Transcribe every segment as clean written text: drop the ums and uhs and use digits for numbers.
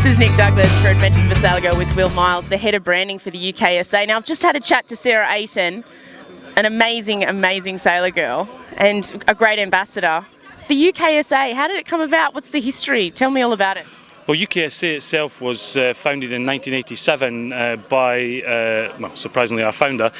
This is Nick Douglas for Adventures of a Sailor Girl with Will Miles, the head of branding for the UKSA. Now, I've just had a chat to Sarah Ayton, an amazing, amazing sailor girl and a great ambassador. The UKSA, how did it come about? What's the history? Tell me all about it. Well, UKSA itself was founded in 1987 by, well, surprisingly our founder,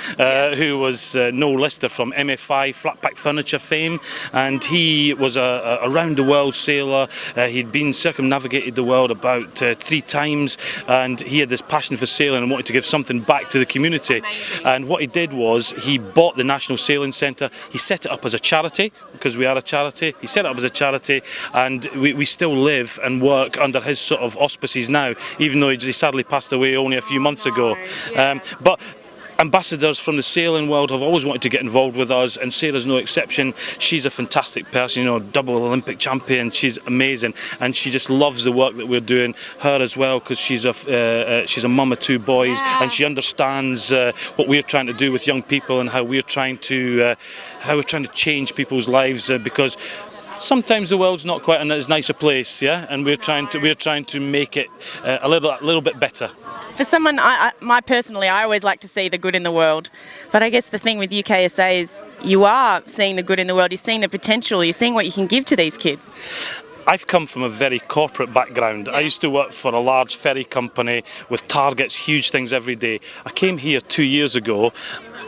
who was Noel Lister from MFI flat pack furniture fame, and he was a round the world sailor. He'd been circumnavigated the world about 3 times, and he had this passion for sailing and wanted to give something back to the community. Amazing. And what he did was he bought the National Sailing Centre. He set it up as a charity, because we are a charity. He set it up as a charity, and we still live and work under his sort of auspices now, even though he sadly passed away only a few months ago. But ambassadors from the sailing world have always wanted to get involved with us, and Sarah's no exception. She's a fantastic person, you know, double Olympic champion. She's amazing, and she just loves the work that we're doing. Her as well, because she's a mum of 2 boys, and she understands what we're trying to do with young people and how we're trying to change people's lives, because sometimes the world's not quite as nice a place, and we're trying to make it a little bit better. For someone, I always like to see the good in the world, but I guess the thing with UKSA is you are seeing the good in the world. You're seeing the potential. You're seeing what you can give to these kids. I've come from a very corporate background. I used to work for a large ferry company with targets, huge things every day. I came here 2 years ago,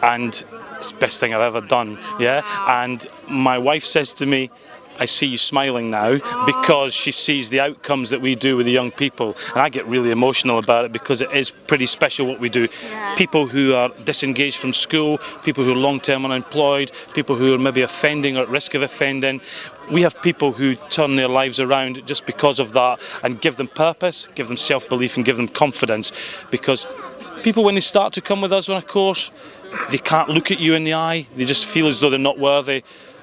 and it's the best thing I've ever done. And my wife says to me, I see you smiling now, because she sees the outcomes that we do with the young people, and I get really emotional about it because it is pretty special what we do. People who are disengaged from school, people who are long-term unemployed, people who are maybe offending or at risk of offending. We have people who turn their lives around just because of that, and give them purpose, give them self-belief and give them confidence, because people, when they start to come with us on a course, they can't look at you in the eye, they just feel as though they're not worthy.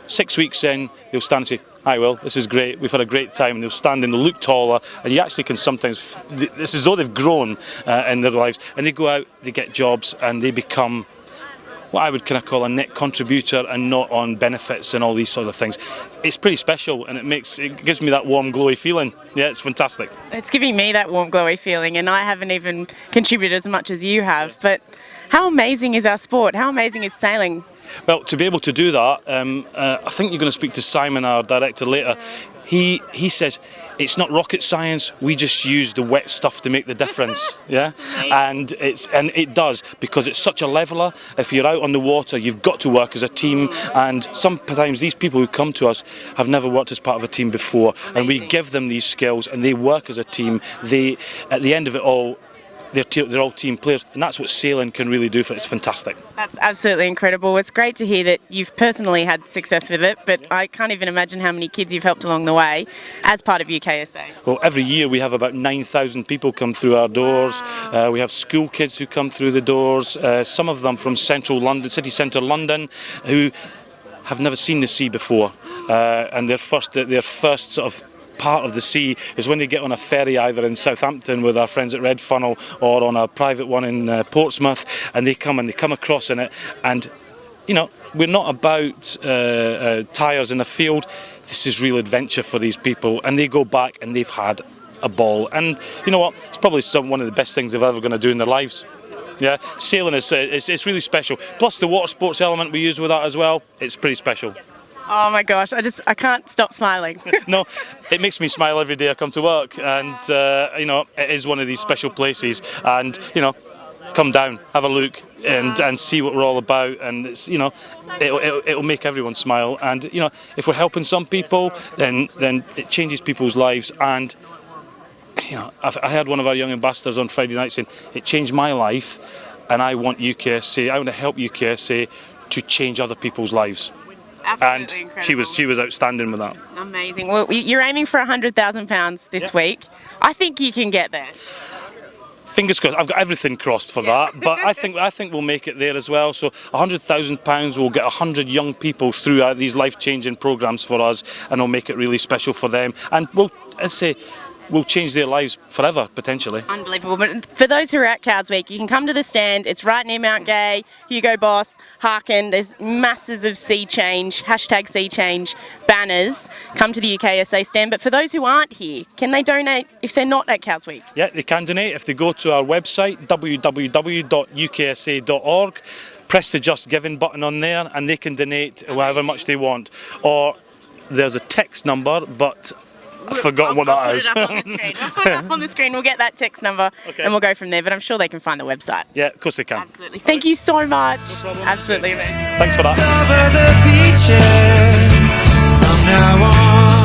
6 weeks in, they'll stand and say, "Hi Will, this is great, we've had a great time," and they'll stand and they'll look taller, and you actually can sometimes, it's as though they've grown in their lives, and they go out, they get jobs, and they become what I would kind of call a net contributor and not on benefits and all these sort of things. It's pretty special, and it gives me that warm, glowy feeling. Yeah, it's fantastic. It's giving me that warm, glowy feeling, and I haven't even contributed as much as you have, but how amazing is our sport? How amazing is sailing? Well, to be able to do that, I think you're going to speak to Simon, our director, later. He says it's not rocket science. We just use the wet stuff to make the difference. And it does, because it's such a leveller. If you're out on the water, you've got to work as a team. And sometimes these people who come to us have never worked as part of a team before, and we give them these skills, and they work as a team. They, at the end of it all, they're all team players, and that's what sailing can really do for it. It's fantastic. That's absolutely incredible. It's great to hear that you've personally had success with it, but I can't even imagine how many kids you've helped along the way as part of UKSA. Well, every year we have about 9,000 people come through our doors. We have school kids who come through the doors, some of them from central London, city centre London, who have never seen the sea before, and their first sort of part of the sea is when they get on a ferry either in Southampton with our friends at Red Funnel, or on a private one in Portsmouth, and they come across in it, and you know, we're not about tyres in a field. This is real adventure for these people, and they go back and they've had a ball, and you know what, it's probably one of the best things they're ever going to do in their lives. Sailing is it's really special, plus the water sports element we use with that as well. It's pretty special. Oh my gosh, I can't stop smiling. No, it makes me smile every day I come to work, and you know, it is one of these special places, and you know, come down, have a look, and see what we're all about, and it's, you know, it'll make everyone smile, and you know, if we're helping some people, then it changes people's lives. And you know, I had one of our young ambassadors on Friday night saying, it changed my life, and I want to help UKSA to change other people's lives. Absolutely and incredible. she was outstanding with that. Amazing. Well, you're aiming for £100,000 this week. I think you can get there. Fingers crossed. I've got everything crossed for that, but I think we'll make it there as well. So £100,000 will get 100 young people through these life-changing programmes for us, and we'll make it really special for them. And we'll, let's say, will change their lives forever, potentially. Unbelievable. But for those who are at Cows Week, you can come to the stand. It's right near Mount Gay, Hugo Boss, Harkin. There's masses of Sea Change, #SeaChange banners. Come to the UKSA stand. But for those who aren't here, can they donate if they're not at Cows Week? Yeah, they can donate if they go to our website, www.uksa.org. Press the Just Giving button on there and they can donate however much they want. Or there's a text number, but I've forgotten what that is. I'll put it up on the screen. We'll get that text number and we'll go from there. But I'm sure they can find the website. Yeah, of course they can. Absolutely. Thank you so much. No problem. Absolutely amazing. Thanks for that. Over the beaches from now on.